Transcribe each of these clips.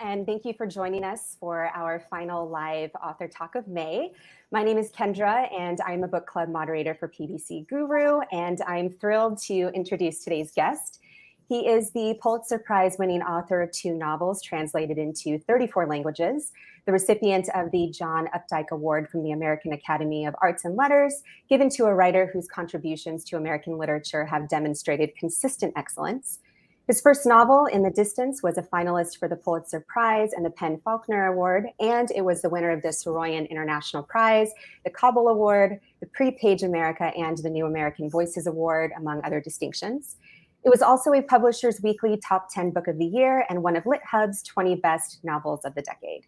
and thank you for joining us for our final live author talk of May. My name is Kendra, and I'm a book club moderator for PBC Guru, and I'm thrilled to introduce today's guest. He is the Pulitzer Prize-winning author of 2 novels translated into 34 languages, the recipient of the John Updike Award from the American Academy of Arts and Letters, given to a writer whose contributions to American literature have demonstrated consistent excellence. His first novel, In the Distance, was a finalist for the Pulitzer Prize and the PEN/Faulkner Award, and it was the winner of the Soroyan International Prize, the Kabul Award, the Prix Page America, and the New American Voices Award, among other distinctions. It was also a Publishers Weekly Top 10 Book of the Year and one of LitHub's 20 Best Novels of the Decade.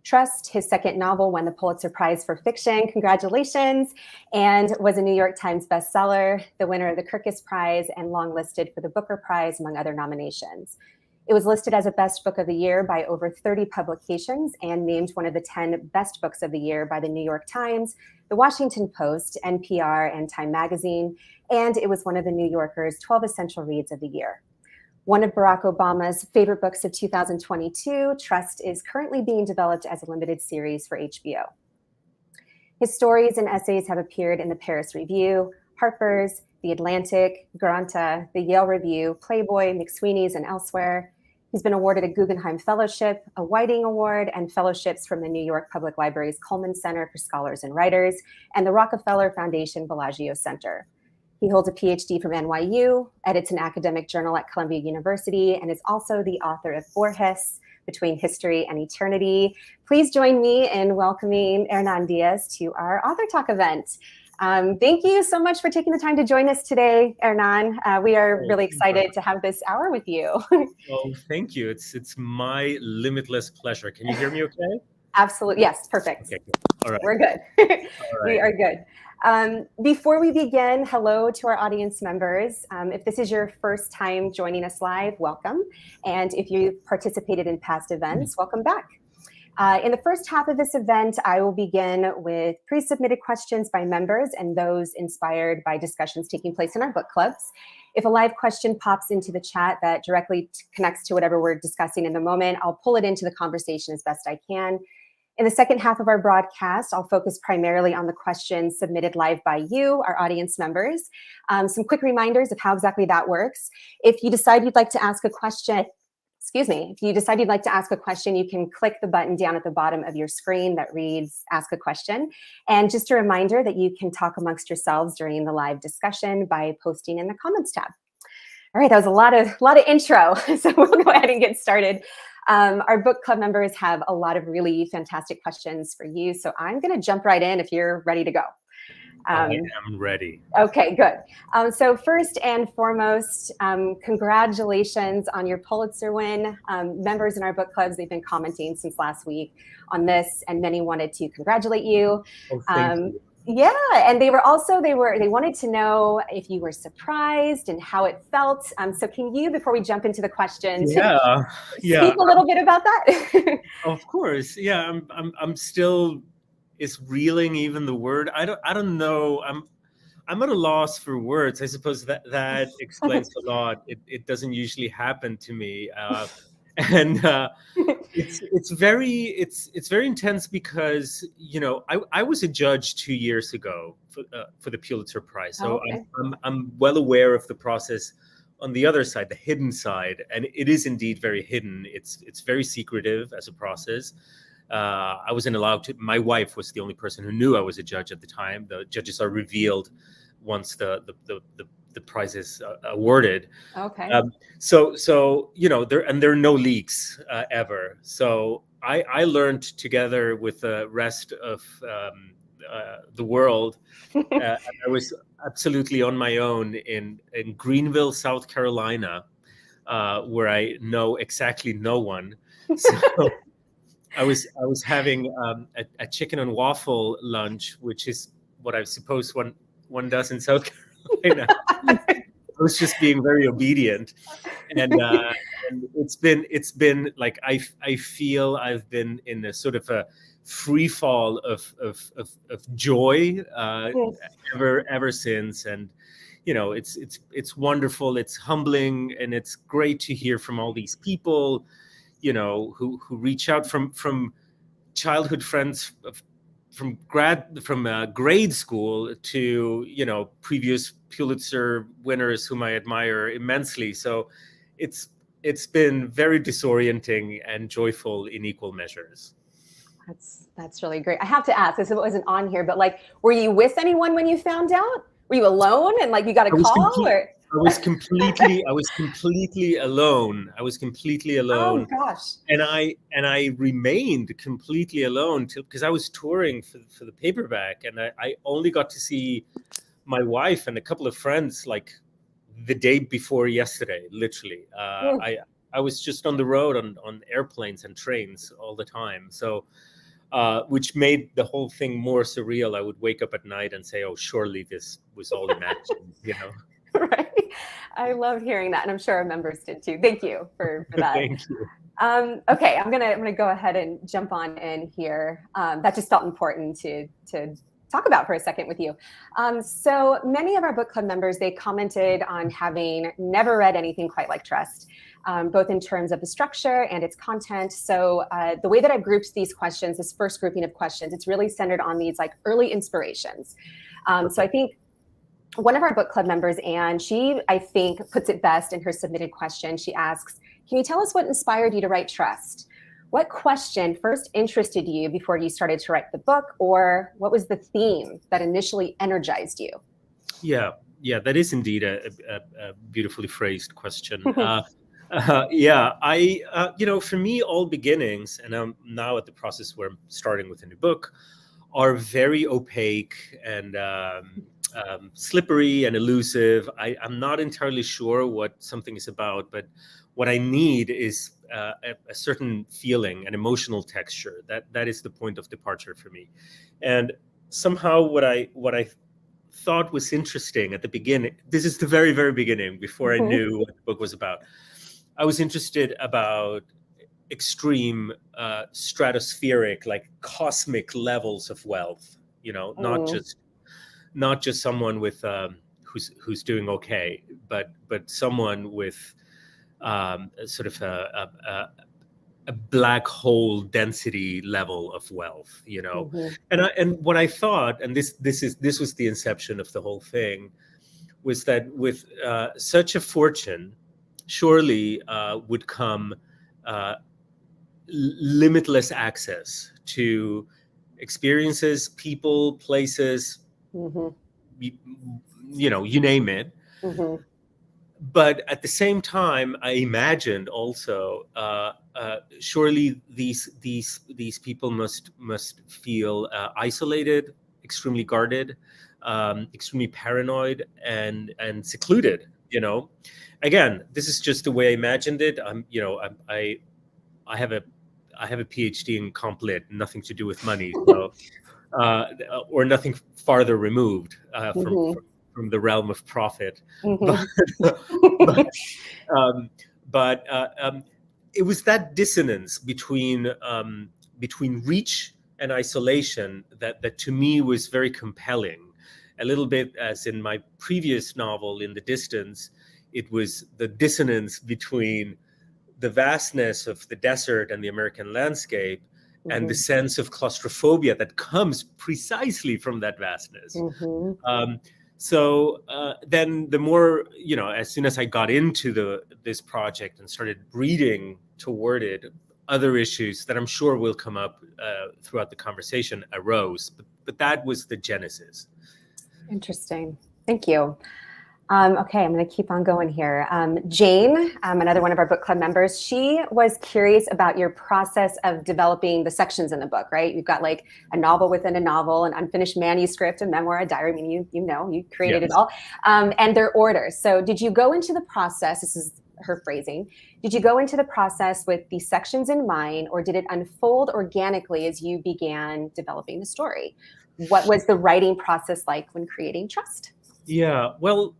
Trust, his second novel, won the Pulitzer Prize for Fiction, congratulations, and was a New York Times bestseller, the winner of the Kirkus Prize, and longlisted for the Booker Prize, among other nominations. It was listed as a Best Book of the Year by over 30 publications and named one of the 10 Best Books of the Year by the New York Times, the Washington Post, NPR, and Time Magazine, and it was one of the New Yorker's 12 Essential Reads of the Year. One of Barack Obama's favorite books of 2022, Trust, is currently being developed as a limited series for HBO. His stories and essays have appeared in the Paris Review, Harper's, The Atlantic, Granta, the Yale Review, Playboy, McSweeney's, and elsewhere. He's been awarded a Guggenheim Fellowship, a Whiting Award, and fellowships from the New York Public Library's Cullman Center for Scholars and Writers and the Rockefeller Foundation Bellagio Center. He holds a PhD from NYU, edits an academic journal at Columbia University, and is also the author of Borges, Between History and Eternity. Please join me in welcoming Hernan Diaz to our Author Talk event. Thank you so much for taking the time to join us today, Hernan. We are really excited to have this hour with you. Oh, thank you. It's my limitless pleasure. Can you hear me okay? Absolutely. Yes, perfect. Okay, good. All right. We're good. All right. We are good. Before we begin, hello to our audience members. If this is your first time joining us live, welcome. And if you've participated in past events, welcome back. In the first half of this event, I will begin with pre-submitted questions by members and those inspired by discussions taking place in our book clubs. If a live question pops into the chat that directly connects to whatever we're discussing in the moment, I'll pull it into the conversation as best I can. In the second half of our broadcast, I'll focus primarily on the questions submitted live by you, our audience members. Some quick reminders of how exactly that works. If you decide you'd like to ask a question, if you decide you'd like to ask a question, you can click the button down at the bottom of your screen that reads Ask a Question. And just a reminder that you can talk amongst yourselves during the live discussion by posting in the comments tab. All right, that was a lot of intro, so we'll go ahead and get started. Our book club members have a lot of really fantastic questions for you, so I'm going to jump right in if you're ready to go. I am ready. Okay, good. So first and foremost, congratulations on your Pulitzer win. Members in our book clubs, they've been commenting since last week on this, and many wanted to congratulate you. Oh, thank you. Yeah, and they wanted to know if you were surprised and how it felt. So can you, before we jump into the questions, speak a little bit about that? Of course. Yeah, I'm still reeling even the word. I don't know. I'm at a loss for words. I suppose that explains a lot. It doesn't usually happen to me. And it's very intense because I was a judge 2 years ago for the Pulitzer Prize, so okay. I'm well aware of the process on the other side, the hidden side, and it is indeed very hidden. It's very secretive as a process. I wasn't allowed to. My wife was the only person who knew I was a judge at the time. The judges are revealed once the prize is awarded. Okay. So there are no leaks ever. So I learned together with the rest of the world. I was absolutely on my own in Greenville, South Carolina, where I know exactly no one. So I was having a chicken and waffle lunch, which is what I suppose one does in South Carolina. I was just being very obedient, and it's been like I feel I've been in a sort of a free fall of joy ever since, and it's wonderful, it's humbling, and it's great to hear from all these people. who reach out from childhood friends, from grade school to previous Pulitzer winners whom I admire immensely. So it's been very disorienting and joyful in equal measures. That's really great. I have to ask, this it wasn't on here, but like, were you with anyone when you found out? Were you alone and like you got a call? I was completely alone. Oh gosh. And I remained completely alone because I was touring for the paperback, and I only got to see my wife and a couple of friends like the day before yesterday, literally. I was just on the road on airplanes and trains all the time. So which made the whole thing more surreal. I would wake up at night and say, oh, surely this was all imagined, Right. I love hearing that. And I'm sure our members did too. Thank you for that. Thank you. Okay, I'm gonna go ahead and jump on in here. That just felt important to talk about for a second with you. So many of our book club members, they commented on having never read anything quite like Trust, both in terms of the structure and its content. So the way that I've grouped these questions, this first grouping of questions, it's really centered on these like early inspirations. So I think one of our book club members, Anne, she, I think, puts it best in her submitted question. She asks, can you tell us what inspired you to write Trust? What question first interested you before you started to write the book, or what was the theme that initially energized you? Yeah, that is indeed a beautifully phrased question. Yeah, for me, all beginnings, and I'm now at the process where I'm starting with a new book, are very opaque and slippery and elusive. I'm not entirely sure what something is about, but what I need is a certain feeling, an emotional texture. That is the point of departure for me. And somehow what I thought was interesting at the beginning, this is the very, very beginning, before I knew what the book was about. I was interested about extreme stratospheric, like cosmic levels of wealth, not just someone with who's doing okay, but someone with sort of a black hole density level of wealth, And what I thought, and this was the inception of the whole thing, was that with such a fortune, surely would come limitless access to experiences, people, places, you name it. But at the same time, I imagined also, surely these people must feel isolated, extremely guarded, extremely paranoid, and secluded. Again, this is just the way I imagined it. I have a PhD in comp lit, nothing to do with money, so or nothing farther removed from the realm of profit. But it was that dissonance between reach and isolation that to me was very compelling. A little bit as in my previous novel, In the Distance, it was the dissonance between the vastness of the desert and the American landscape and the sense of claustrophobia that comes precisely from that vastness. So then the more, as soon as I got into this project and started reading toward it, other issues that I'm sure will come up throughout the conversation arose. But that was the genesis. Interesting. Thank you. Okay, I'm going to keep on going here. Jane, another one of our book club members, she was curious about your process of developing the sections in the book, right? You've got like a novel within a novel, an unfinished manuscript, a memoir, a diary. I mean, you created it all, and their orders. So did you go into the process, this is her phrasing, did you go into the process with the sections in mind, or did it unfold organically as you began developing the story? What was the writing process like when creating Trust? Yeah, well,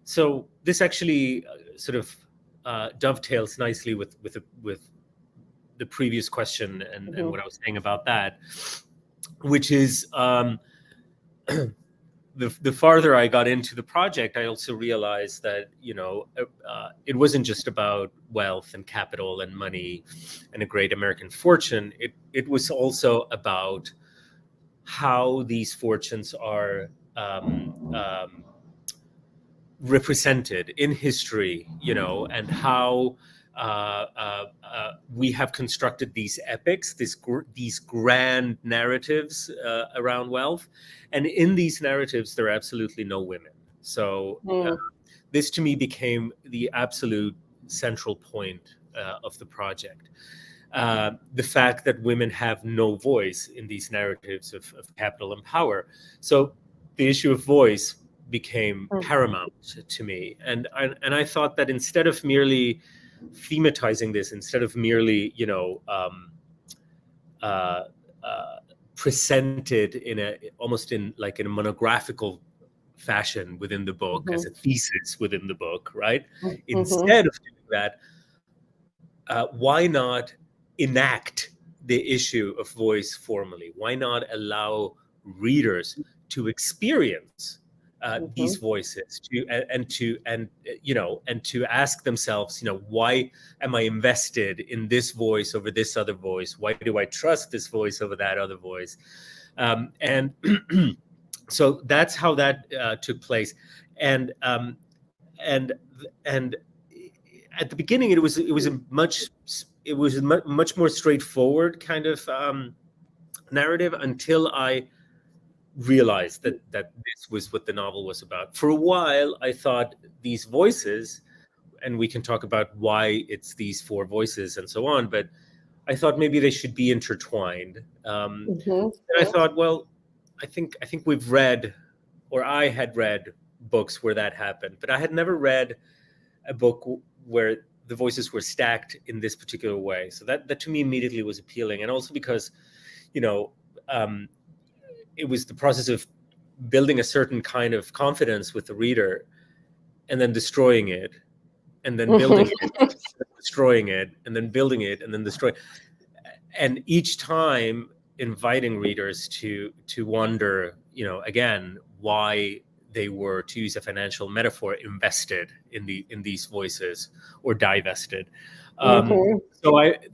so this actually sort of dovetails nicely with the previous question and what I was saying about that, which is the farther I got into the project, I also realized that, it wasn't just about wealth and capital and money and a great American fortune. It was also about how these fortunes are represented in history, and how we have constructed these epics, these grand narratives around wealth, and in these narratives there are absolutely no women. So this to me became the absolute central point of the project. The fact that women have no voice in these narratives of capital and power. So the issue of voice became paramount to me, and I thought that instead of merely thematizing this, instead of merely presented in almost in a monographical fashion within the book, as a thesis within the book, right? Instead of doing that, why not enact the issue of voice formally? Why not allow readers to experience these voices, to ask themselves, why am I invested in this voice over this other voice? Why do I trust this voice over that other voice? And so that's how that took place. And at the beginning, it was a much more straightforward kind of narrative, until I realized that this was what the novel was about. For a while, I thought these voices, and we can talk about why it's these four voices and so on, but I thought maybe they should be intertwined. And I thought, well, I think we've read, or I had read books where that happened, but I had never read a book where the voices were stacked in this particular way. So that to me immediately was appealing. And also because, it was the process of building a certain kind of confidence with the reader, and then destroying it, and then building it, destroying it, and then building it, and then destroying. And each time inviting readers to wonder, again, why they were, to use a financial metaphor, invested in these voices or divested. So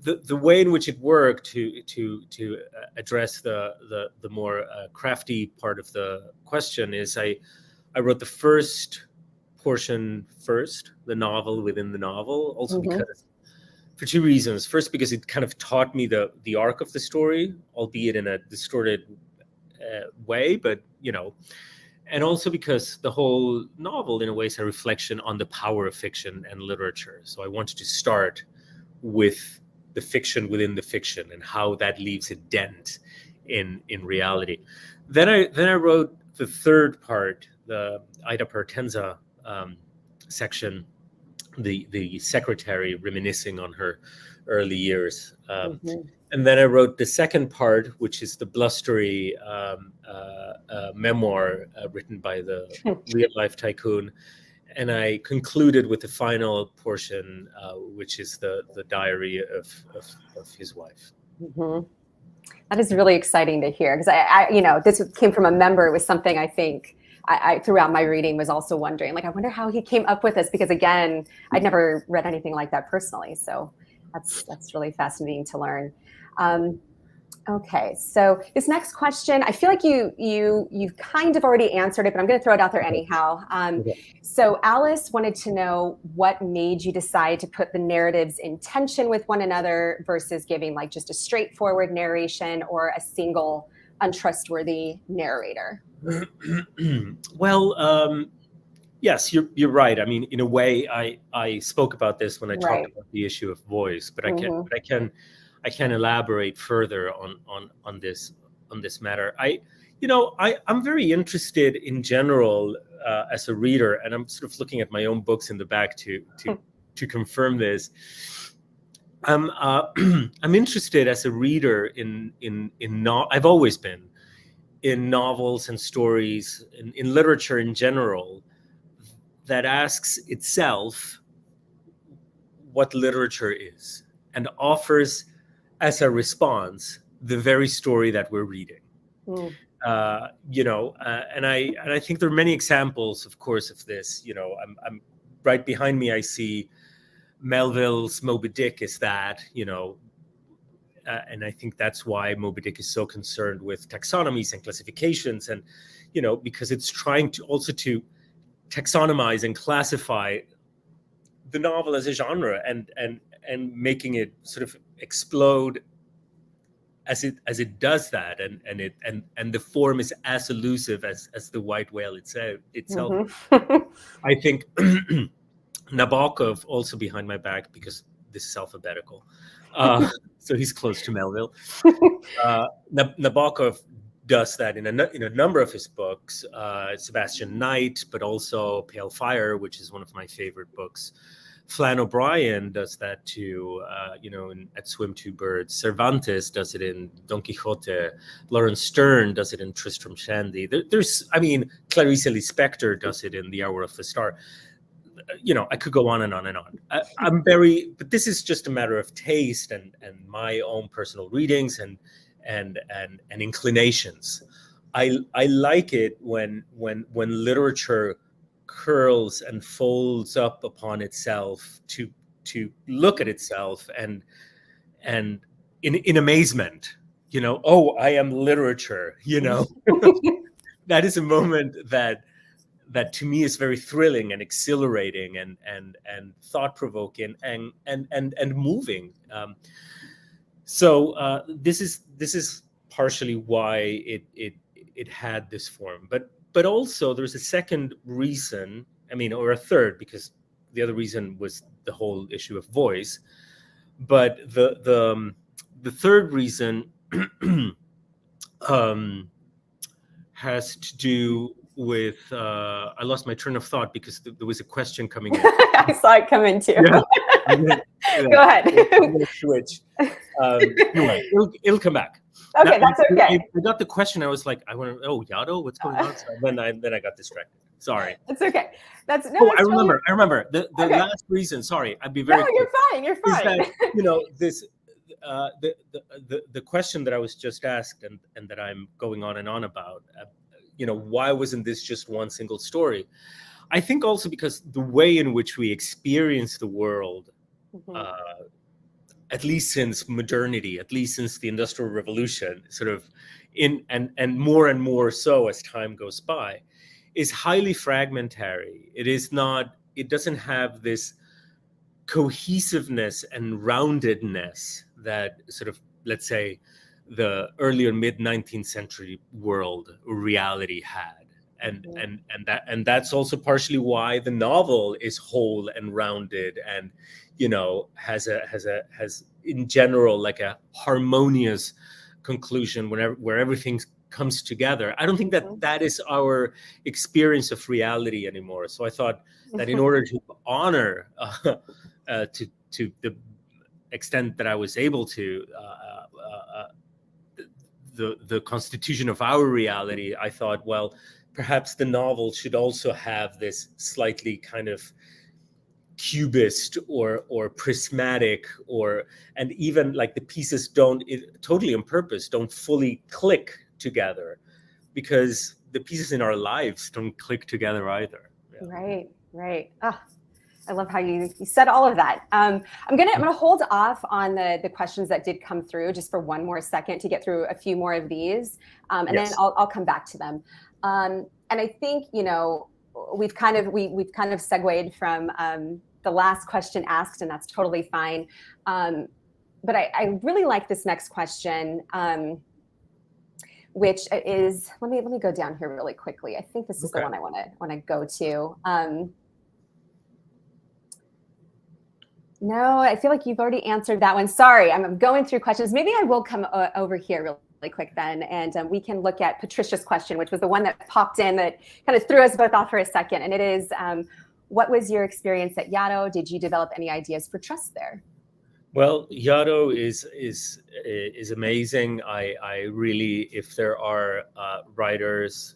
the way in which it worked to address the more crafty part of the question is I wrote the first portion first, the novel within the novel, also because, for two reasons. First, because it kind of taught me the arc of the story, albeit in a distorted way, but and also because the whole novel, in a way, is a reflection on the power of fiction and literature. So I wanted to start with the fiction within the fiction and how that leaves a dent in reality. Then I wrote the third part, the Ida Partenza section, the secretary reminiscing on her early years. And then I wrote the second part, which is the blustery memoir written by the real-life tycoon. And I concluded with the final portion, which is the diary of his wife. That is really exciting to hear, because I this came from a member. It was something I think I throughout my reading was also wondering, I wonder how he came up with this, because again, I'd never read anything like that personally. So that's really fascinating to learn. Okay, so this next question, I feel like you've kind of already answered it, but I'm going to throw it out there anyhow. So Alice wanted to know what made you decide to put the narratives in tension with one another versus giving just a straightforward narration or a single untrustworthy narrator. Well, yes, you're right. I mean, in a way, I spoke about this when I talked about the issue of voice, but I can elaborate further on this matter. I'm very interested in general as a reader, and I'm sort of looking at my own books in the back to confirm this. I'm interested as a reader I've always been in novels and stories, in literature in general, that asks itself what literature is and offers as a response the very story that we're reading. And I think there are many examples, of course, of this. I'm right behind me. I see Melville's Moby Dick is that, and I think that's why Moby Dick is so concerned with taxonomies and classifications, and because it's trying to also to taxonomize and classify the novel as a genre, and making it sort of explode as it does that, and the form is as elusive as the white whale itself. Mm-hmm. I think Nabokov, also behind my back because this is alphabetical, so he's close to Melville. Nabokov does that in a number of his books, Sebastian Knight, but also Pale Fire, which is one of my favorite books. Flann O'Brien does that too, at Swim Two Birds. Cervantes does it in Don Quixote. Lawrence Stern does it in Tristram Shandy. Clarice Lispector does it in The Hour of the Star. I could go on and on and on. But this is just a matter of taste and my own personal readings and inclinations. I like it when literature curls and folds up upon itself to look at itself and in amazement, I am literature, that is a moment that to me is very thrilling and exhilarating and thought-provoking and moving. So this is partially why it had this form, but also there's a second reason, or a third, because the other reason was the whole issue of voice. But the third reason has to do with I lost my train of thought because there was a question coming in. I saw it come in too. Yeah. Go ahead. I'm gonna switch. Anyway, it'll come back. Okay, that's okay. I got the question. I was like, Yado, what's going on? So then I got distracted. Sorry. It's okay. I remember the okay. Last reason. Sorry, I'd be very. No, you're fine. You're fine. Is that, this the question that I was just asked and that I'm going on and on about. Why wasn't this just one single story? I think also because the way in which we experience the world. Mm-hmm. At least since modernity, at least since the Industrial Revolution, sort of and more so as time goes by, is highly fragmentary. It doesn't have this cohesiveness and roundedness that sort of, let's say, the early or mid 19th century world or reality had. And that's also partially why the novel is whole and rounded and has in general like a harmonious conclusion where everything comes together. I don't think that is our experience of reality anymore. So I thought that in order to honor to the extent that I was able to the constitution of our reality, I thought, well, perhaps the novel should also have this slightly kind of cubist or prismatic and even like the pieces totally on purpose don't fully click together because the pieces in our lives don't click together either. Yeah. Right. I love how you said all of that. I'm gonna hold off on the questions that did come through just for one more second to get through a few more of these, and yes. Then I'll come back to them. And I think we've kind of segued from the last question asked, and that's totally fine. But I really like this next question, which is let me go down here really quickly. I think this is the one I want to go to. No, I feel like you've already answered that one. Sorry, I'm going through questions. Maybe I will come over here really quick then, and we can look at Patricia's question, which was the one that popped in that kind of threw us both off for a second. And it is, what was your experience at Yaddo? Did you develop any ideas for trust there? Well, Yaddo is amazing. I really, if there are writers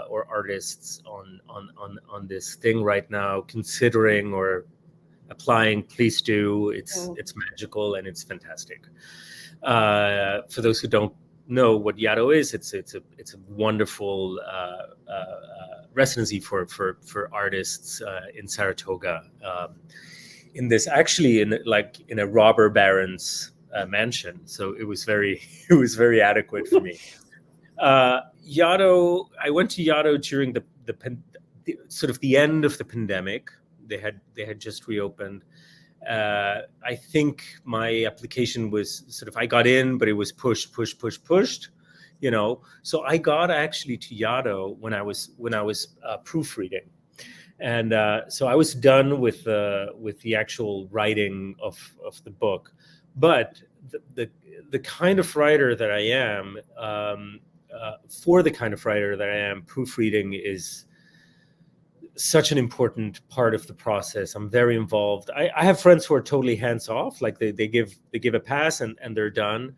or artists on this thing right now considering or applying, please do. It's magical and it's fantastic. For those who don't know what Yaddo is, it's a wonderful residency for artists in Saratoga. In this, actually, in a robber baron's mansion, so it was very very adequate for me. Yaddo, I went to Yaddo during the sort of the end of the pandemic. They had just reopened. I think my application was sort of, I got in, but it was pushed, So I got actually to Yaddo when I was proofreading, and so I was done with the actual writing of the book. But the kind of writer that I am, for the kind of writer that I am, proofreading is such an important part of the process. I'm very involved. I have friends who are totally hands off, like they give a pass and they're done.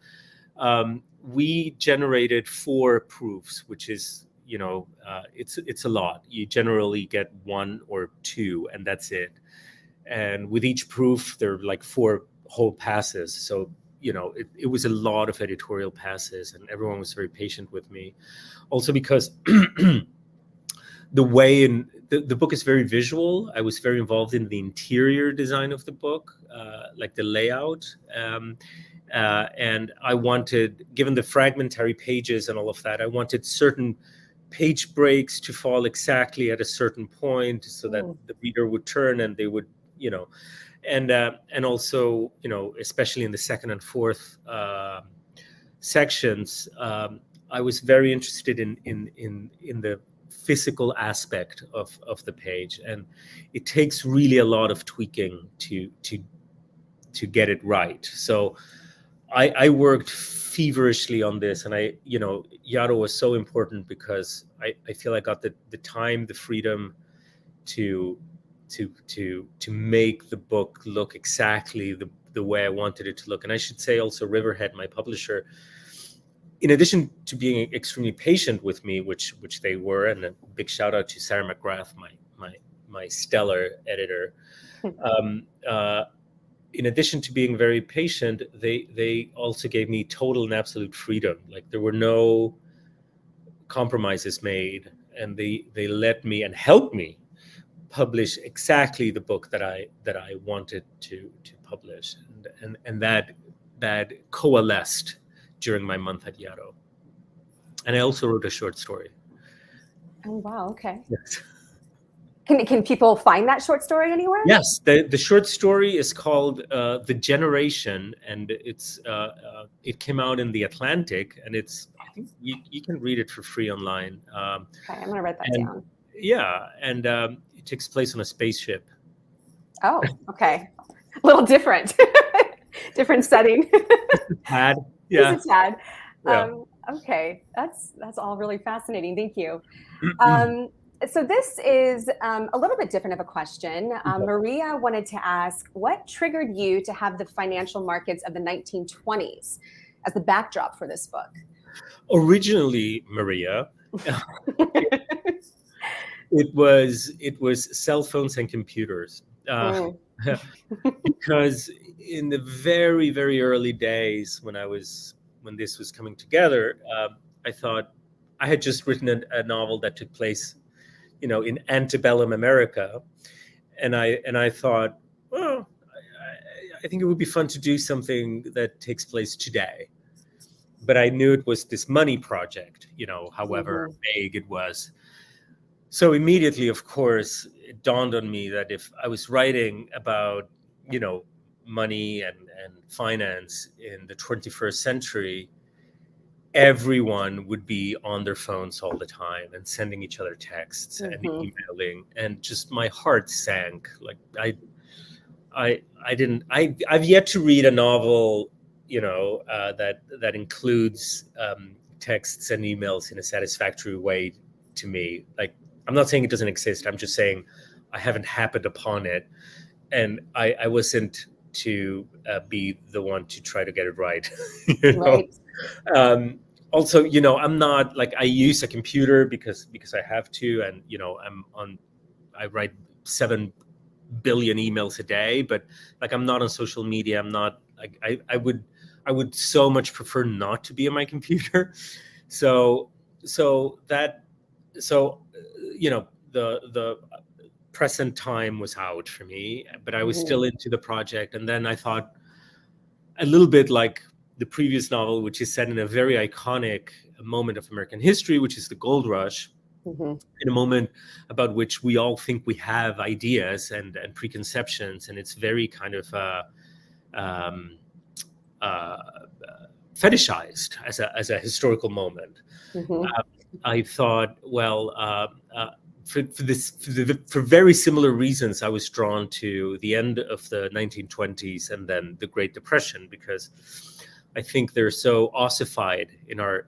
We generated 4 proofs, which is, it's a lot. You generally get 1 or 2, and that's it. And with each proof, there are like 4 whole passes. So, it was a lot of editorial passes, and everyone was very patient with me. Also because the way the book is very visual. I was very involved in the interior design of the book, like the layout. And I wanted, given the fragmentary pages and all of that, I wanted certain page breaks to fall exactly at a certain point so that the reader would turn and they would, and also, especially in the second and fourth sections, I was very interested in the physical aspect of the page, and it takes really a lot of tweaking to get it right. So I worked feverishly on this, and Yaddo was so important because I feel I got the time, the freedom to make the book look exactly the way I wanted it to look. And I should say also Riverhead, my publisher, in addition to being extremely patient with me, which they were, and a big shout out to Sarah McGrath, my stellar editor. In addition to being very patient, they also gave me total and absolute freedom. Like, there were no compromises made, and they let me and helped me publish exactly the book that I wanted to publish, and that coalesced during my month at Yaddo. And I also wrote a short story. Oh, wow. Okay. Yes. Can people find that short story anywhere? Yes, the short story is called The Generation, and it came out in The Atlantic, and I think you can read it for free online. Okay, I'm gonna write that down. Yeah, and it takes place on a spaceship. Oh, okay. A little different. Different setting. Tad. Yeah. Just a tad. Yeah. Okay, that's all really fascinating. Thank you. So this is a little bit different of a question. Maria wanted to ask, what triggered you to have the financial markets of the 1920s as the backdrop for this book? Originally, Maria, it was cell phones and computers. Because in the very, very early days when this was coming together, I thought I had just written a novel that took place, in antebellum America, and I thought, well, I think it would be fun to do something that takes place today. But I knew it was this money project, however vague it was. So immediately, of course, it dawned on me that if I was writing about, money and finance in the 21st century, everyone would be on their phones all the time and sending each other texts and emailing, and just my heart sank. Like I've yet to read a novel, that includes texts and emails in a satisfactory way to me. Like, I'm not saying it doesn't exist. I'm just saying I haven't happened upon it, and I wasn't to be the one to try to get it right. Right. Also, I'm not like, I use a computer because I have to, and I write 7 billion emails a day, but like, I'm not on social media. I'm not like, I would I would so much prefer not to be on my computer. So the present time was out for me, but I was still into the project. And then I thought, a little bit like the previous novel, which is set in a very iconic moment of American history, which is the Gold Rush, in a moment about which we all think we have ideas and preconceptions, and it's very kind of fetishized as a historical moment. I thought, well, for very similar reasons, I was drawn to the end of the 1920s and then the Great Depression, because I think they're so ossified in our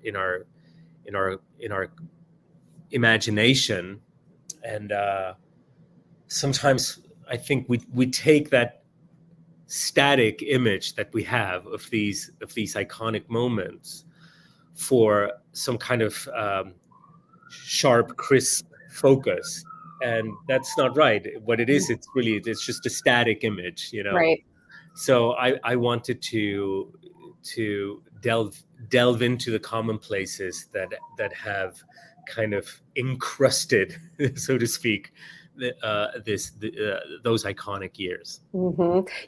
imagination, and sometimes I think we take that static image that we have of these iconic moments for some kind of sharp, crisp focus, and that's not right. What it is, it's just a static image, Right. So I wanted to delve into the commonplaces that have kind of encrusted, so to speak, those iconic years.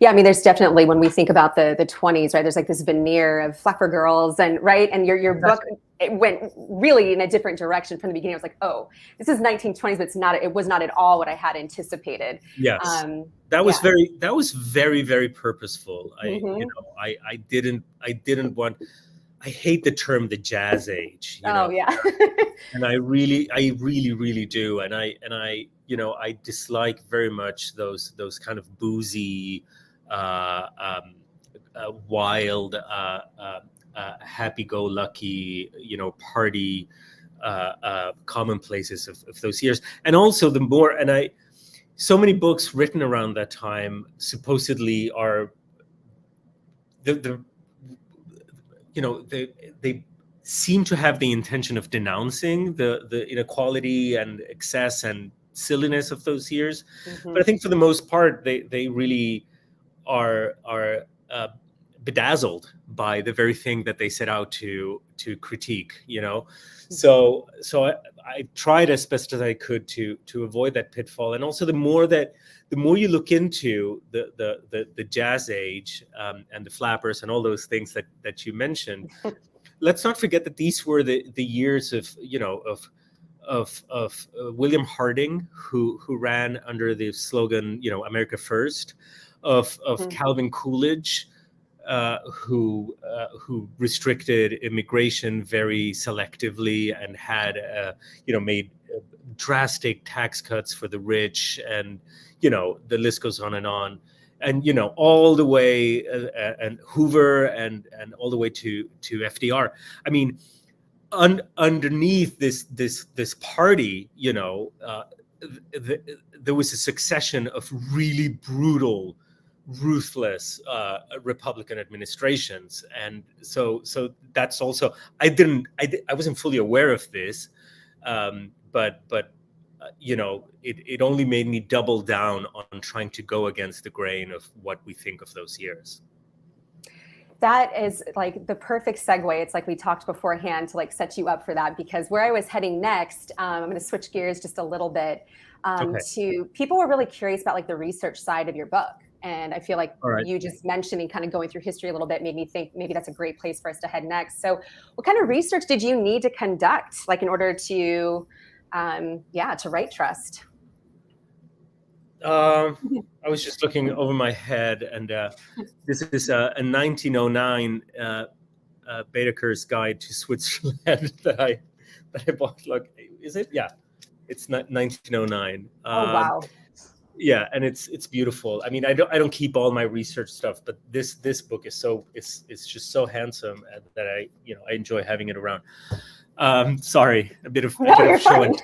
Yeah, I mean, there's definitely, when we think about the 20s, right, there's like this veneer of flapper girls, and right, and your book, it went really in a different direction from the beginning. I was like, oh, this is 1920s, but it was not at all what I had anticipated. Yes, that was very, very purposeful. I didn't want. I hate the term the Jazz Age. Oh yeah. And I really do. And I dislike very much those kind of boozy, wild, happy-go-lucky, party commonplaces of those years. And also so many books written around that time supposedly are they seem to have the intention of denouncing the inequality and excess and silliness of those years. But I think for the most part, they really are bedazzled by the very thing that they set out to critique. So I tried as best as I could to avoid that pitfall. And also the more you look into the Jazz Age and the flappers and all those things that you mentioned, let's not forget that these were the years of William Harding, who ran under the slogan, America First, of Calvin Coolidge, who restricted immigration very selectively and had made drastic tax cuts for the rich, and the list goes on, and all the way and Hoover and all the way to FDR. I mean, underneath this party, there was a succession of really brutal, ruthless Republican administrations, and so that's also I wasn't fully aware of this, but it only made me double down on trying to go against the grain of what we think of those years. That is like the perfect segue. It's like we talked beforehand to like set you up for that, because where I was heading next, I'm going to switch gears just a little bit to people were really curious about like the research side of your book. And I feel like you just mentioning kind of going through history a little bit made me think maybe that's a great place for us to head next. So what kind of research did you need to conduct, like in order to write Trust? I was just looking over my head, and this is a 1909 Baedeker's Guide to Switzerland that I bought. Like, is it? Yeah, it's 1909. Oh wow. Yeah, and it's beautiful. I mean, I don't keep all my research stuff, but this book is it's just so handsome that I enjoy having it around. Sorry, a bit of show and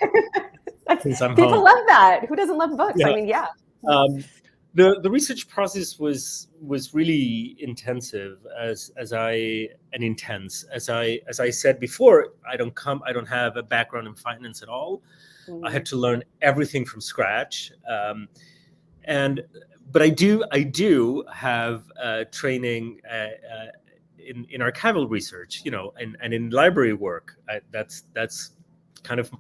since I'm People home. love that. Who doesn't love books? Yeah. I mean, yeah. The research process was really intensive intense. As I said before, I don't have a background in finance at all. I had to learn everything from scratch. But I do have training in archival research, and in library work. That's kind of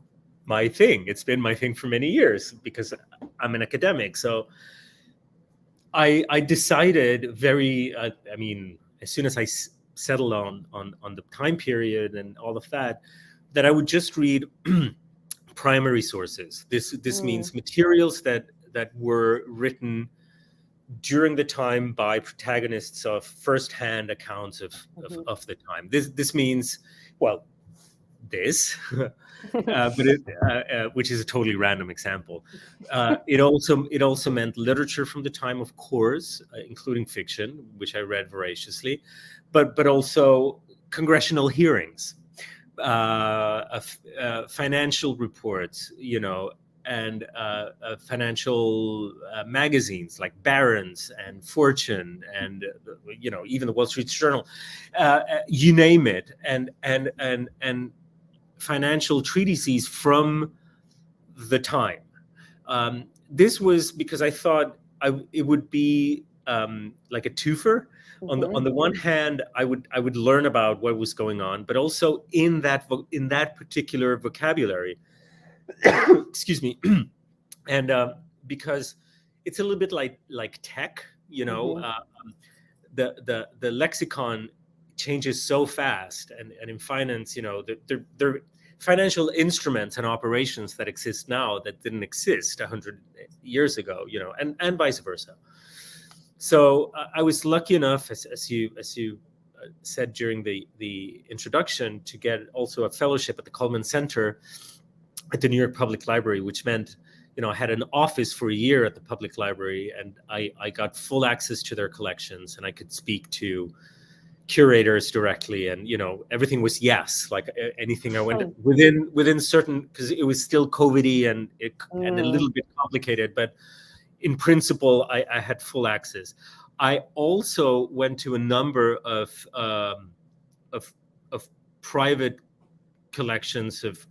my thing. It's been my thing for many years because I'm an academic. So I decided as soon as I settled on the time period and all of that I would just read primary sources. This means materials that were written during the time by protagonists of first-hand accounts of the time. This means, well, this, which is a totally random example. It also meant literature from the time, of course, including fiction, which I read voraciously, but also congressional hearings, financial reports, and financial magazines like Barron's and Fortune, and even the Wall Street Journal, you name it, and financial treatises from the time. This was because I thought it would be like a twofer. On the one hand, I would learn about what was going on, but also in that particular vocabulary. Excuse me. And because it's a little bit like tech, the lexicon changes so fast, and in finance, there are financial instruments and operations that exist now that didn't exist 100 years ago, and vice versa. So I was lucky enough, as you said during the introduction, to get also a fellowship at the Cullman Center at the New York Public Library, which meant, I had an office for a year at the public library, and I got full access to their collections, and I could speak to curators directly, and everything was yes, like anything I went within certain, because it was still COVID-y and a little bit complicated, but in principle I had full access. I also went to a number of private collections of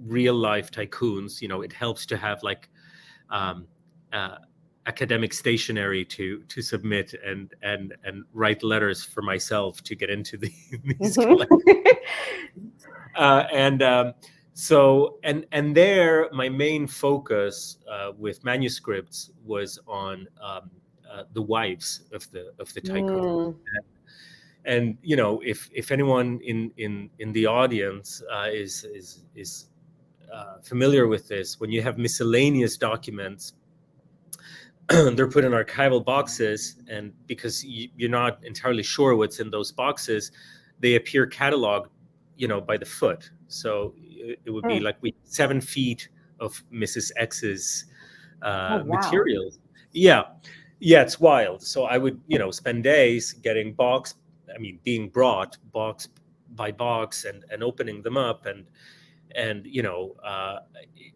real life tycoons. It helps to have like academic stationery to submit and write letters for myself to get into these collections. And there my main focus with manuscripts was on the wives of the tycoon. And if anyone in the audience is familiar with this, when you have miscellaneous documents, they're put in archival boxes, and because you're not entirely sure what's in those boxes, they appear cataloged, by the foot. So it would be like 7 feet of Mrs. X's materials. Yeah, it's wild. So I would, spend days getting being brought box by box and opening them up, and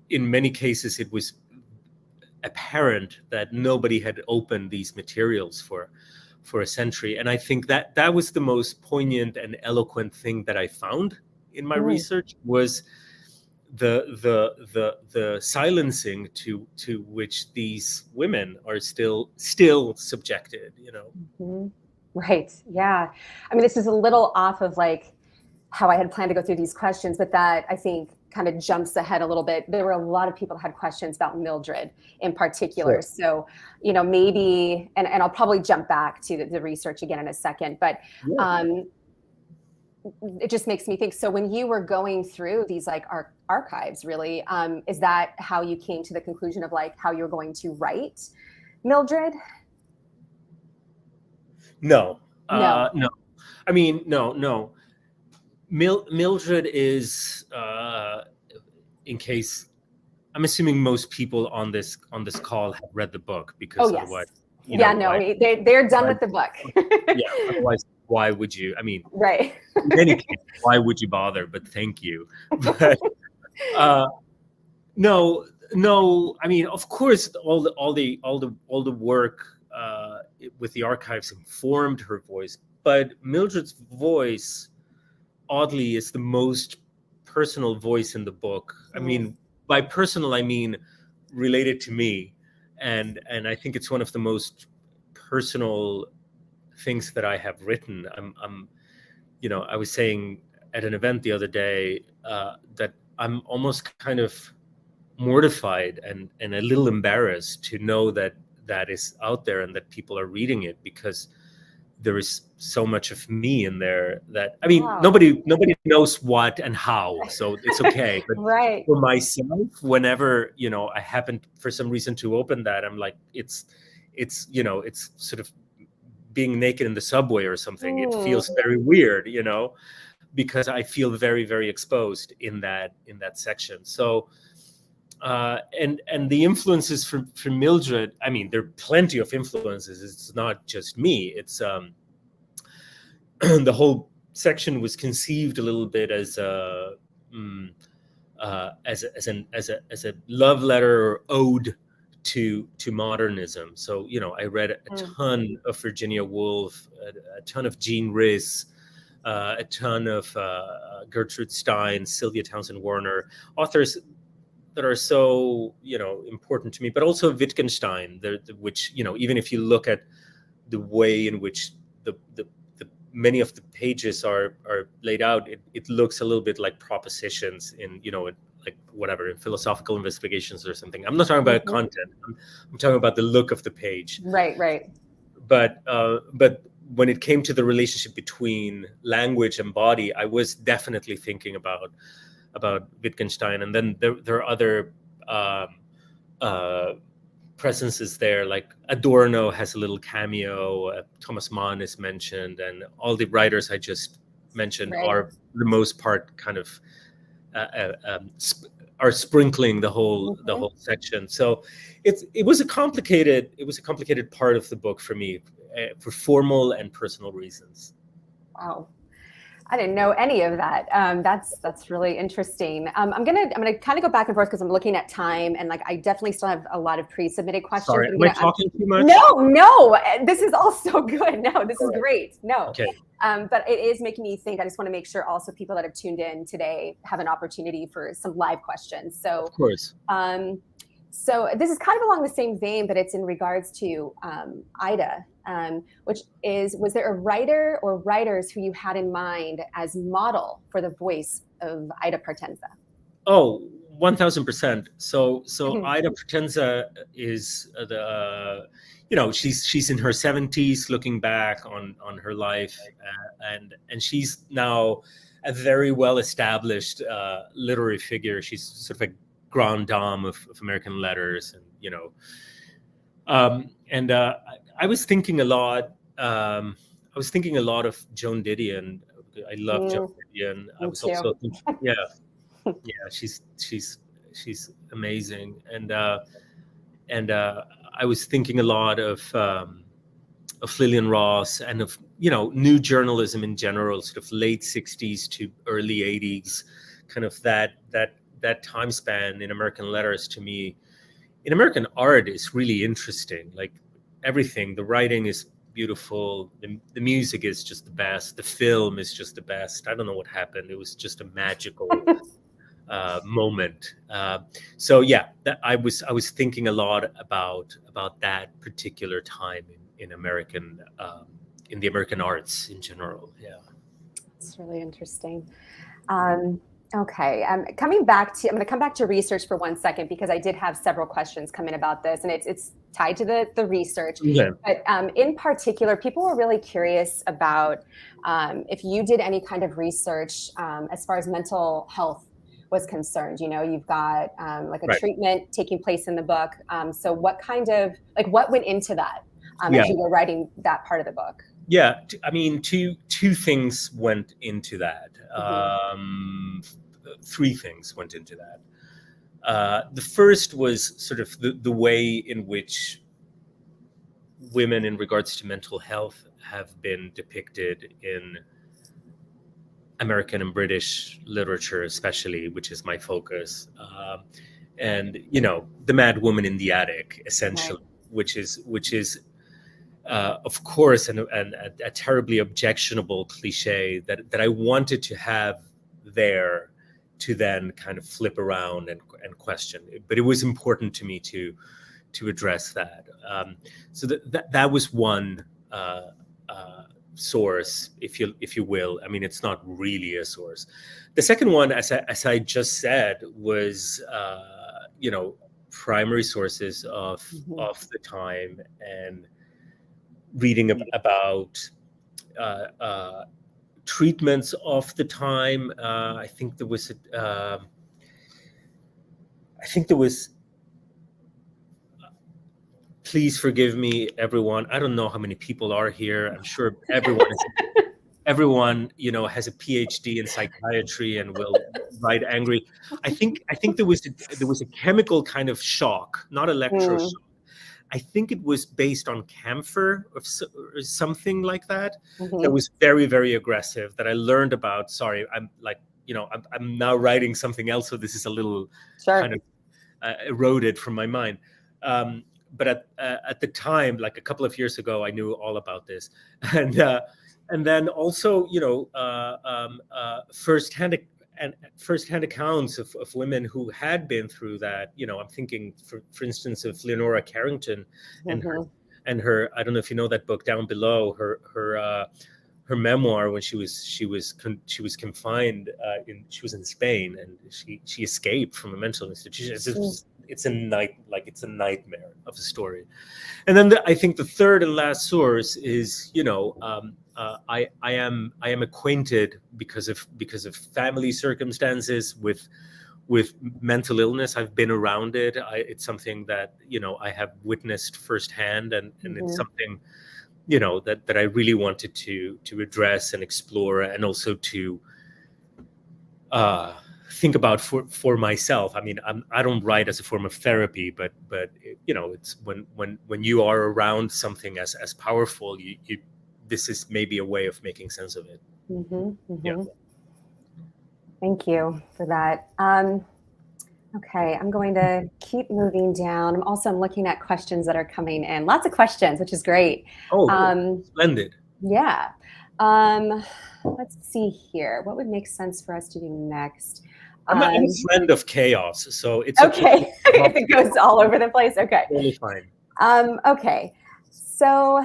in many cases it was apparent that nobody had opened these materials for a century. And I think that was the most poignant and eloquent thing that I found in my research, was the silencing to which these women are still subjected. Right. Yeah. I mean, this is a little off of like how I had planned to go through these questions, but that I think kind of jumps ahead a little bit. There were a lot of people that had questions about Mildred in particular. Sure. So, maybe, and I'll probably jump back to the research again in a second, but it just makes me think. So when you were going through these like archives, really, is that how you came to the conclusion of like how you're going to write Mildred? No. I mean, no. Mildred is, in case, I'm assuming most people on this call have read the book, because otherwise, they're done with the book. Otherwise, why would you? I mean, right. In any case, why would you bother? But thank you. But no. I mean, of course, all the work with the archives informed her voice, but Mildred's voice, oddly, is the most personal voice in the book. I mean, by personal, I mean related to me, and I think it's one of the most personal things that I have written, I was saying at an event the other day that I'm almost kind of mortified and a little embarrassed to know that that is out there and that people are reading it, because there is so much of me in there that, I mean, Wow. nobody knows what and how, so it's okay. But Right. for myself, whenever, I happen for some reason to open that, I'm like, it's sort of being naked in the subway or something. It feels very weird, because I feel very, very exposed in that section. So and the influences for Mildred, I mean, there are plenty of influences. It's not just me. It's the whole section was conceived a little bit as a as a love letter or ode to modernism. So I read a ton of Virginia Woolf, a ton of Jean Rhys, a ton of Gertrude Stein, Sylvia Townsend Warner, authors that are so important to me, but also Wittgenstein, which even if you look at the way in which the many of the pages are laid out, it looks a little bit like propositions in like whatever, in philosophical investigations or something. I'm not talking about content. I'm talking about the look of the page. Right. But when it came to the relationship between language and body, I was definitely thinking about Wittgenstein, and then there are other presences there, like Adorno has a little cameo, Thomas Mann is mentioned, and all the writers I just mentioned are, for the most part, kind of are sprinkling the whole section. So it was a complicated part of the book for me, for formal and personal reasons. Wow. I didn't know any of that. That's really interesting. I'm gonna kind of go back and forth because I'm looking at time, and like I definitely still have a lot of pre-submitted questions. Sorry, am I talking too much? No, this is all so good. No, this is great. No, okay. But it is making me think. I just want to make sure also people that have tuned in today have an opportunity for some live questions. So of course. So this is kind of along the same vein, but it's in regards to Ida, which is, was there a writer or writers who you had in mind as model for the voice of Ida Partenza? Oh, 1000%. So Ida Partenza is she's in her 70s, looking back on her life, and she's now a very well established literary figure. She's sort of a grande dame of American letters, and I was thinking a lot. I was thinking a lot of Joan Didion. I love Joan Didion. I was also thinking, she's amazing, and I was thinking a lot of Lillian Ross, and of new journalism in general, sort of late 60s to early 80s, kind of that time span in American letters. To me, in American art, is really interesting. Like everything, the writing is beautiful, the music is just the best, the film is just the best. I don't know what happened. It was just a magical moment. So yeah, I was thinking a lot about that particular time in American in the American arts in general. Yeah, it's really interesting. Okay, coming back to, I'm going to come back to research for 1 second, because I did have several questions come in about this, and it's tied to the research. Okay. But in particular, people were really curious about if you did any kind of research as far as mental health was concerned. You've got like a treatment taking place in the book. So what kind of, like, what went into that as you were writing that part of the book? Yeah, I mean, two things went into that. Three things went into that. The first was sort of the way in which women, in regards to mental health, have been depicted in American and British literature, especially, which is my focus. And the mad woman in the attic, essentially, which is of course, a terribly objectionable cliche that I wanted to have there, to then kind of flip around and question. But it was important to me to address that. So that was one source, if you will. I mean, it's not really a source. The second one, as I just said, was primary sources of the time, and reading about treatments of the time. I think there was please forgive me, everyone. I don't know how many people are here. I'm sure everyone has a PhD in psychiatry and will write angry. I think there was a chemical kind of shock, not electroshock. I think it was based on camphor or something like that. That was very, very aggressive, that I learned about. Sorry, I'm now writing something else, so this is a little kind of eroded from my mind. But at the time, like a couple of years ago, I knew all about this, and then also firsthand accounts of women who had been through that. I'm thinking, for instance, of Leonora Carrington and her. I don't know if you know that book, Down Below. Her memoir, when she was confined she was in Spain, and she escaped from a mental institution. It's a nightmare of a story. And then I think the third and last source is I am acquainted because of family circumstances with mental illness. I've been around it. It's something that I have witnessed firsthand, and it's something that I really wanted to address and explore, and also to think about for myself. I mean, I don't write as a form of therapy, but it's when you are around something as powerful, this is maybe a way of making sense of it. Yeah. Thank you for that. Okay, I'm going to keep moving down. I'm looking at questions that are coming in. Lots of questions, which is great. Oh, splendid. Yeah. Let's see here. What would make sense for us to do next? I'm a friend of chaos, so it's okay. If it goes all over the place, okay. Totally fine. Okay. So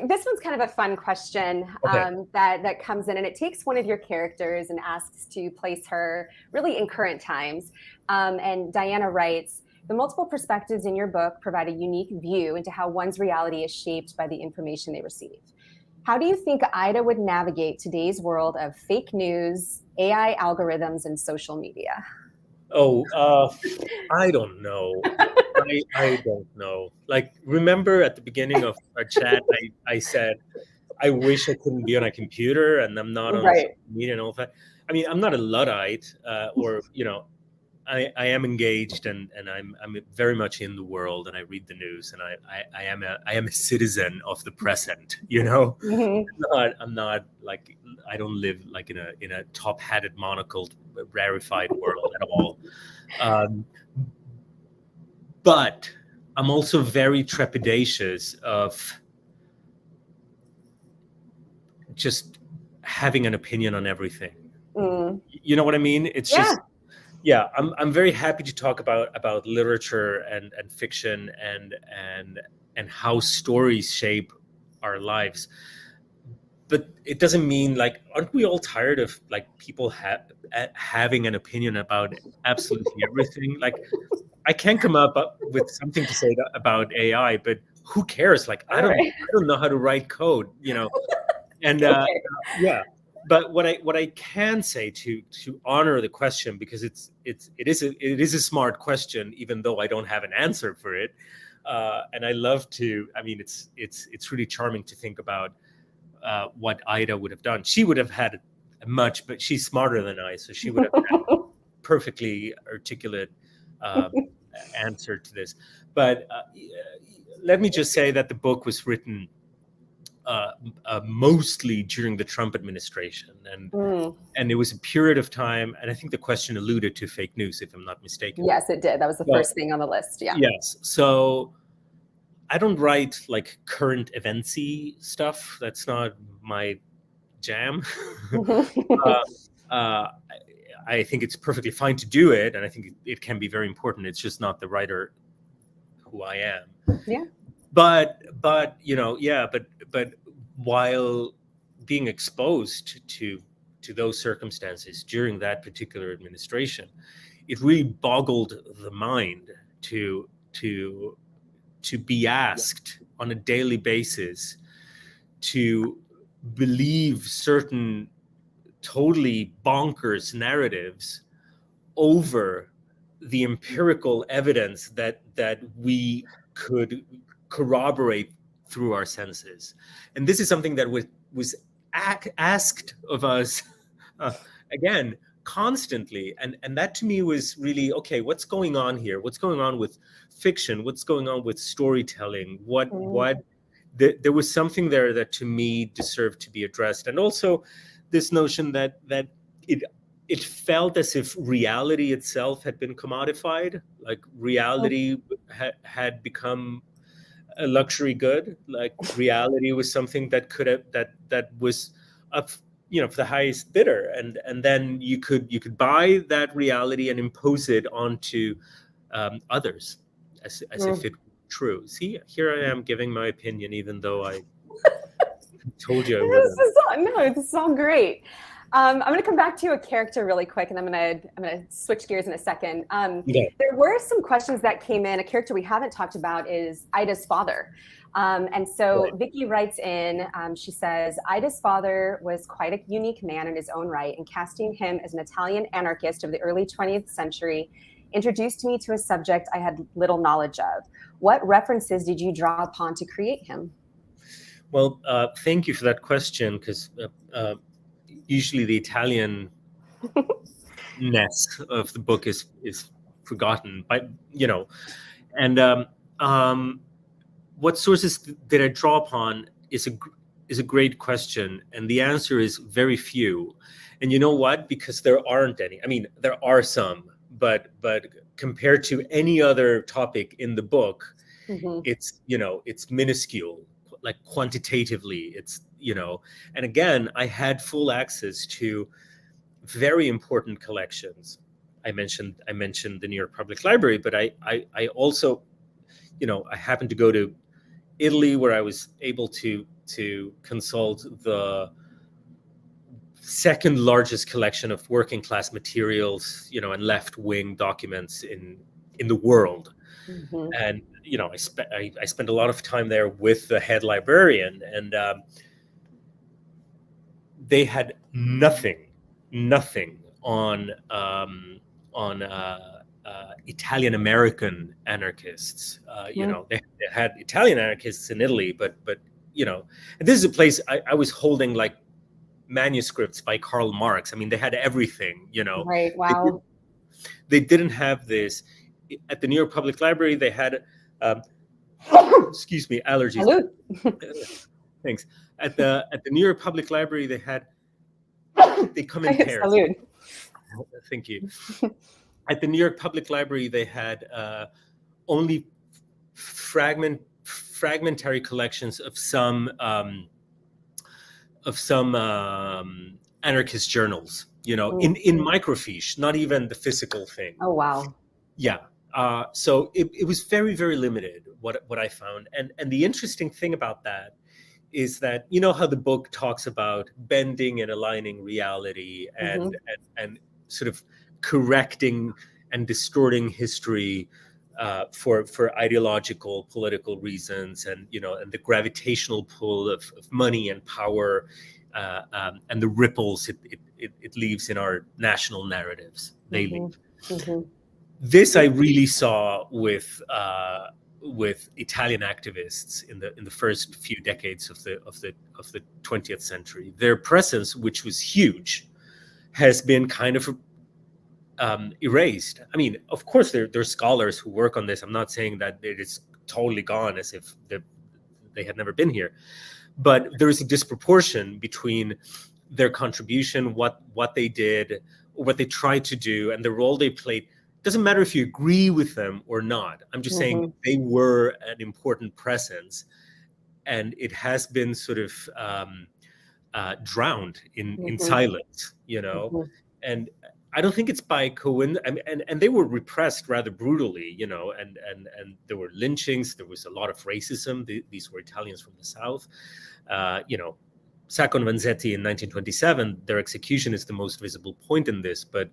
this one's kind of a fun question that comes in, and it takes one of your characters and asks to place her really in current times. And Diana writes, the multiple perspectives in your book provide a unique view into how one's reality is shaped by the information they receive. How do you think Ida would navigate today's world of fake news, AI algorithms, and social media? Oh, I don't know. I don't know. Like, remember at the beginning of our chat, I said, I wish I couldn't be on a computer and I'm not on social media and all that. I mean, I'm not a Luddite, or I am engaged and I'm very much in the world, and I read the news, and I am a citizen of the present. I'm not like, I don't live like in a top hatted monocled rarefied world at all. But I'm also very trepidatious of just having an opinion on everything. You know what I mean? It's just. Yeah, I'm very happy to talk about literature and fiction and how stories shape our lives. But it doesn't mean, like, aren't we all tired of like people having an opinion about absolutely everything? Like, I can't come up with something to say about AI, but who cares? Like, I don't know how to write code, and yeah. But what I can say to honor the question, because it is a smart question, even though I don't have an answer for it, and I love to. I mean, it's really charming to think about what Ida would have done. She would have had much, but she's smarter than I, so she would have had a perfectly articulate answer to this. But let me just say that the book was written mostly during the Trump administration, and it was a period of time, and I think the question alluded to fake news, if I'm not mistaken. Yes, it did. That was the first thing on the list. Yeah. Yes. So I don't write like current eventsy stuff. That's not my jam. I think it's perfectly fine to do it, and I think it can be very important. It's just not the writer who I am. Yeah. But while being exposed to those circumstances during that particular administration, it really boggled the mind to be asked on a daily basis to believe certain totally bonkers narratives over the empirical evidence that we could corroborate through our senses. And this is something that was asked of us again constantly, and that to me was really, okay, what's going on here? What's going on with fiction? What's going on with storytelling? There was something there that to me deserved to be addressed. And also this notion that it felt as if reality itself had been commodified, like reality had become a luxury good, like reality was something that could have that was up, for the highest bidder, and then you could buy that reality and impose it onto others as if it were true. See, here I am giving my opinion, even though I told you I wouldn't. This is all great. I'm going to come back to a character really quick, and I'm going to switch gears in a second. There were some questions that came in. A character we haven't talked about is Ida's father. And so Vicky writes in, she says, Ida's father was quite a unique man in his own right, and casting him as an Italian anarchist of the early 20th century introduced me to a subject I had little knowledge of. What references did you draw upon to create him? Well, thank you for that question, because usually the Italian-ness of the book is forgotten, but and what sources did I draw upon is a great question, and the answer is very few. And you know what? Because there aren't any. I mean, there are some, but compared to any other topic in the book, it's it's minuscule, like quantitatively. It's and again, I had full access to very important collections. I mentioned the New York Public Library, but I also, I happened to go to Italy, where I was able to consult the second largest collection of working class materials, and left-wing documents in the world. And I spent a lot of time there with the head librarian, and they had nothing on Italian American anarchists. They had Italian anarchists in Italy, but and this is a place I was holding like manuscripts by Karl Marx. I mean, they had everything. Right. Wow. They didn't have this at the New York Public Library. They had excuse me, allergies. Salute. Thanks. At the New York Public Library, they come in pairs. Salute. Thank you. At the New York Public Library, they had only fragmentary collections of some anarchist journals. In microfiche, not even the physical thing. Oh wow. Yeah. So it was very, very limited what I found, and the interesting thing about that is that how the book talks about bending and aligning reality and sort of correcting and distorting history for ideological, political reasons, and and the gravitational pull of money and power, and the ripples it leaves in our national narratives they leave. This I really saw with Italian activists in the first few decades of the 20th century. Their presence, which was huge, has been kind of erased. I mean, of course, there are scholars who work on this. I'm not saying that it is totally gone as if they had never been here, but there is a disproportion between their contribution, what they did, or what they tried to do, and the role they played. Doesn't matter if you agree with them or not. I'm just saying they were an important presence, and it has been sort of drowned in silence, and I don't think it's by coincidence. I mean, and they were repressed rather brutally, and there were lynchings. There was a lot of racism. These were Italians from the South. Sacco and Vanzetti in 1927, their execution is the most visible point in this. But,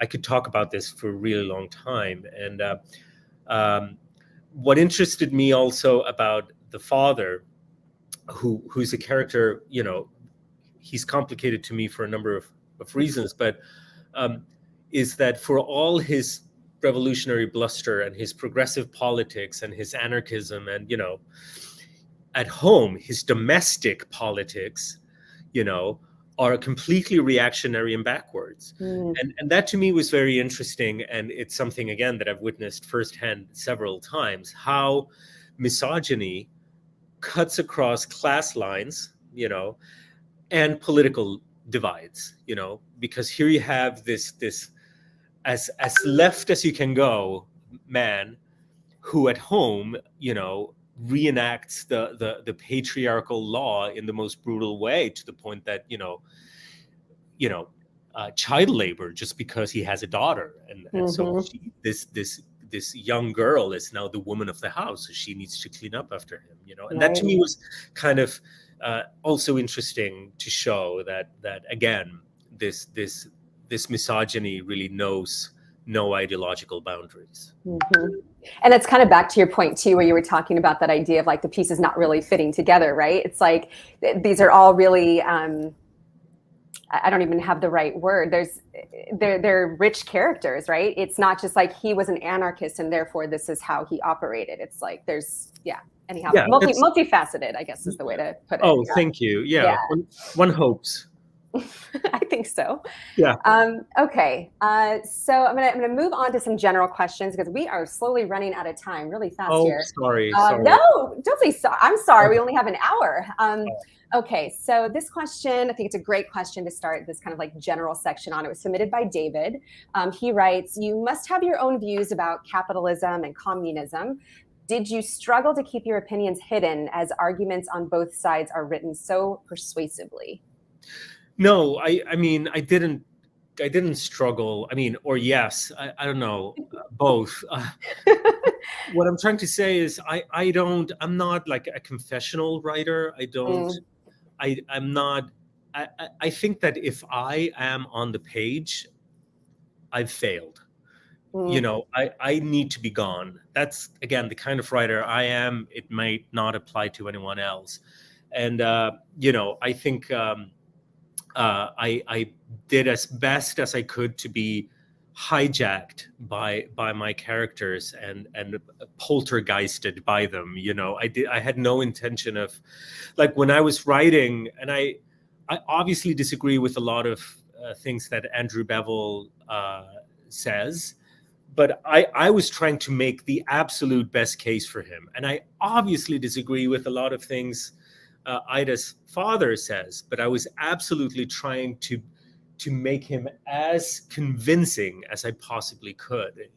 I could talk about this for a really long time. And what interested me also about the father, who's a character, he's complicated to me for a number of reasons, but is that for all his revolutionary bluster and his progressive politics and his anarchism and, at home, his domestic politics, are completely reactionary and backwards. And that to me was very interesting. And it's something, again, that I've witnessed firsthand several times, how misogyny cuts across class lines, and political divides, because here you have this as left as you can go man who at home, reenacts the patriarchal law in the most brutal way, to the point that, child labor just because he has a daughter. And so this young girl is now the woman of the house, so she needs to clean up after him, and that to me was kind of also interesting to show that again, this misogyny really knows no ideological boundaries. And it's kind of back to your point too, where you were talking about that idea of like the pieces not really fitting together, right? It's like these are all really I don't even have the right word. They're rich characters, right? It's not just like he was an anarchist and therefore this is how he operated. It's like there's anyhow, multifaceted, I guess is the way to put it. Oh, thank you. Yeah. One hopes. I think so. Yeah. Okay. So I'm gonna move on to some general questions because we are slowly running out of time really fast here. Sorry. No, don't say sorry. I'm sorry. We only have an hour. Okay. So this question, I think it's a great question to start this kind of like general section on. It was submitted by David. He writes, "You must have your own views about capitalism and communism. Did you struggle to keep your opinions hidden as arguments on both sides are written so persuasively?" No, I mean, I didn't struggle. I mean, or yes, I don't know, both. What I'm trying to say is I'm not like a confessional writer. I'm not, I think that if I am on the page, I've failed. I need to be gone. That's, again, the kind of writer I am. It might not apply to anyone else. And, I think I did as best as I could to be hijacked by my characters and poltergeisted by them. I had no intention of, like, when I was writing, and I obviously disagree with a lot of things that Andrew Bevel says, but I was trying to make the absolute best case for him. And I obviously disagree with a lot of things Ida's father says, but I was absolutely trying to make him as convincing as I possibly could,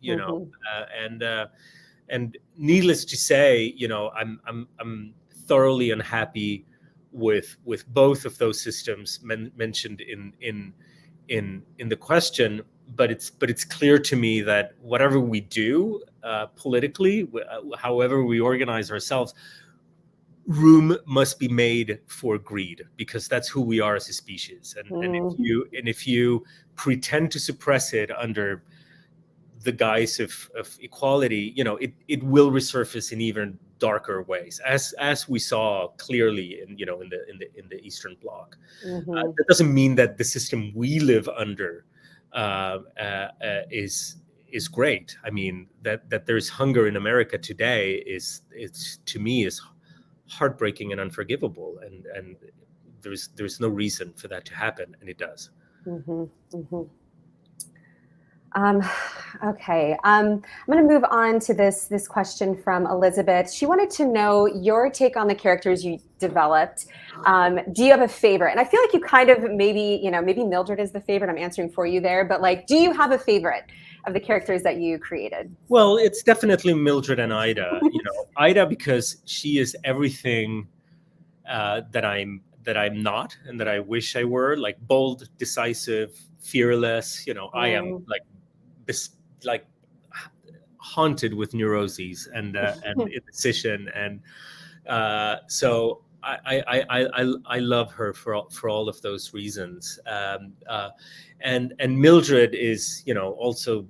and needless to say, I'm thoroughly unhappy with both of those systems mentioned in the question. But it's clear to me that whatever we do politically, however we organize ourselves, room must be made for greed, because that's who we are as a species. And if you pretend to suppress it under the guise of equality, it will resurface in even darker ways, as we saw clearly in the Eastern Bloc. That doesn't mean that the system we live under is great. I mean, that there's hunger in America today is to me is heartbreaking and unforgivable, and there's no reason for that to happen, and it does. Okay, I'm going to move on to this question from Elizabeth. She wanted to know your take on the characters you developed. Do you have a favorite? And I feel like you kind of maybe Mildred is the favorite. I'm answering for you there, but like, do you have a favorite of the characters that you created? Well, it's definitely Mildred and Ida. Ida, because she is everything that I'm not, and that I wish I were, like bold, decisive, fearless. I am like haunted with neuroses and indecision, and so I love her for all of those reasons. And Mildred is also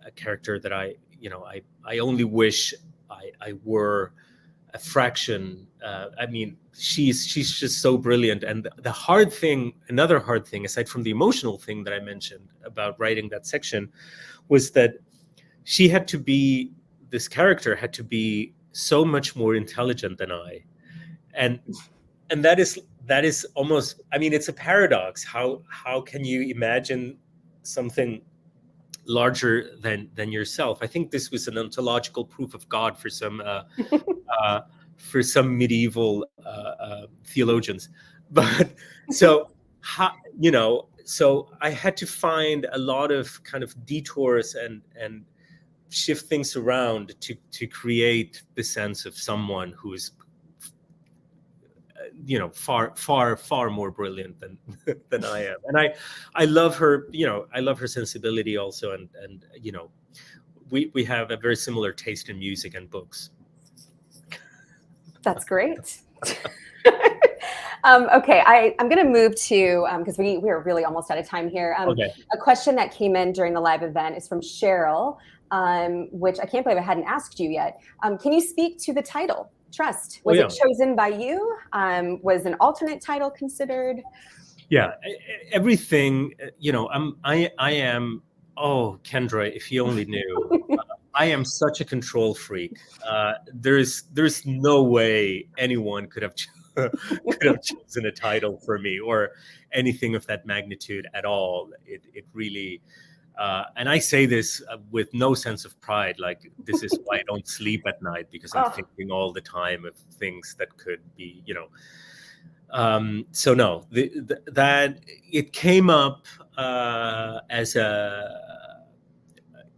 a character that I only wish I were a fraction. I mean, she's just so brilliant. And another hard thing, aside from the emotional thing that I mentioned about writing that section, was that this character had to be so much more intelligent than I. And that is almost, I mean, it's a paradox. How can you imagine something larger than yourself? I think this was an ontological proof of God for some medieval theologians. But so so I had to find a lot of kind of detours and shift things around to create the sense of someone who is far more brilliant than I am. And I love her. I love her sensibility also, and we have a very similar taste in music and books. That's great. Okay, I'm going to move to, because we are really almost out of time here. Okay. A question that came in during the live event is from Cheryl, which I can't believe I hadn't asked you yet. Can you speak to the title, Trust? Was it chosen by you? Was an alternate title considered? Yeah, everything, I am, oh, Kendra, if you only knew, I am such a control freak. There's no way anyone could have chosen a title for me or anything of that magnitude at all. It really, and I say this with no sense of pride. Like, this is why I don't sleep at night, because I'm thinking all the time of things that could be, so no, that it came up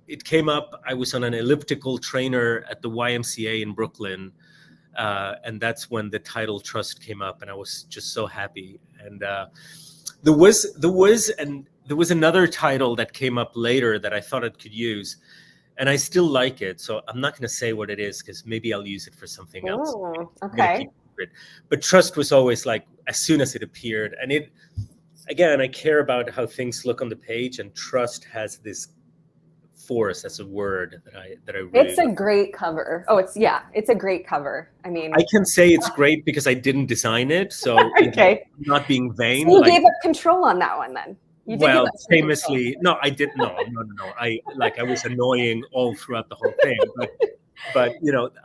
it came up. I was on an elliptical trainer at the YMCA in Brooklyn, and that's when the title Trust came up, and I was just so happy. And there was another title that came up later that I thought I could use, and I still like it. So I'm not going to say what it is, because maybe I'll use it for something else. Okay. But Trust was always like, as soon as it appeared, and again, I care about how things look on the page, and Trust has this force as a word that I really It's a great cover. Oh, it's a great cover. I mean, I can say it's great because I didn't design it, so okay. Not being vain. So you gave up control on that one, then. Famously, no, I did no. I was annoying all throughout the whole thing, but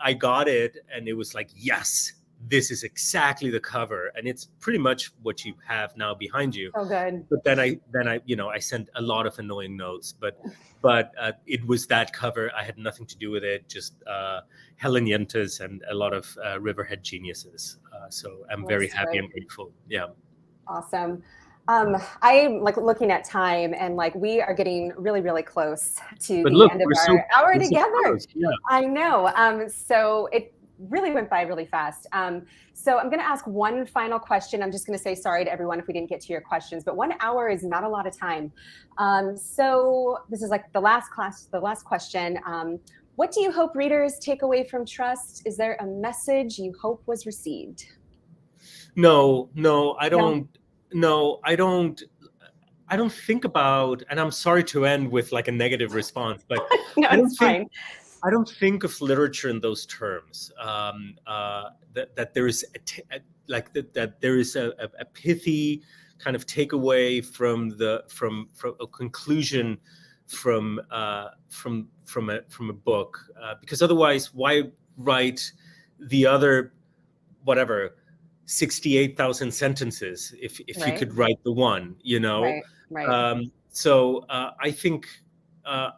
I got it, and it was like, yes, this is exactly the cover, and it's pretty much what you have now behind you. Oh, good. But then I sent a lot of annoying notes, but it was that cover. I had nothing to do with it, just Helen Yentas and a lot of Riverhead geniuses. So I'm very happy and grateful. Yeah. Awesome. I'm like looking at time, and like we are getting really, really close to the end of our hour together. Yeah. I know. So it really went by really fast. So I'm going to ask one final question. I'm just going to say sorry to everyone if we didn't get to your questions, but 1 hour is not a lot of time. So this is like the last question. What do you hope readers take away from Trust? Is there a message you hope was received? No, I don't. No, I don't think about, and I'm sorry to end with like a negative response, but no, it's fine. I don't think of literature in those terms. That there is that there is a pithy kind of takeaway from a conclusion from a book, because otherwise, why write the other 68,000 sentences if you could write the one, Right. So I think I'm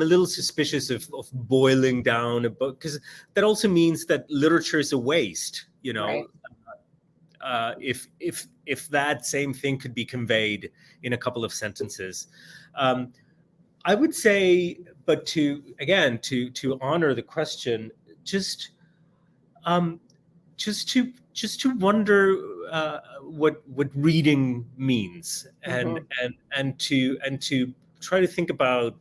a little suspicious of boiling down a book, because that also means that literature is a waste, Right. If that same thing could be conveyed in a couple of sentences. I would say, but to honor the question, just just to wonder what reading means, and to try to think about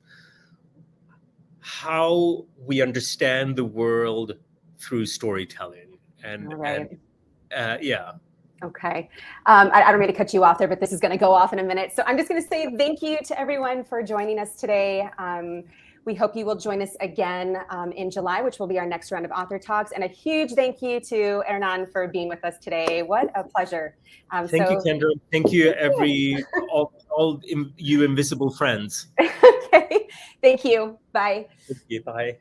how we understand the world through storytelling, All right. yeah. Okay. I don't mean to cut you off there, but this is going to go off in a minute. So I'm just going to say thank you to everyone for joining us today. We hope you will join us again in July, which will be our next round of author talks. And a huge thank you to Hernan for being with us today. What a pleasure. Thank you, Kendra. Thank you, all you invisible friends. Okay. Thank you. Bye. Thank you. Bye.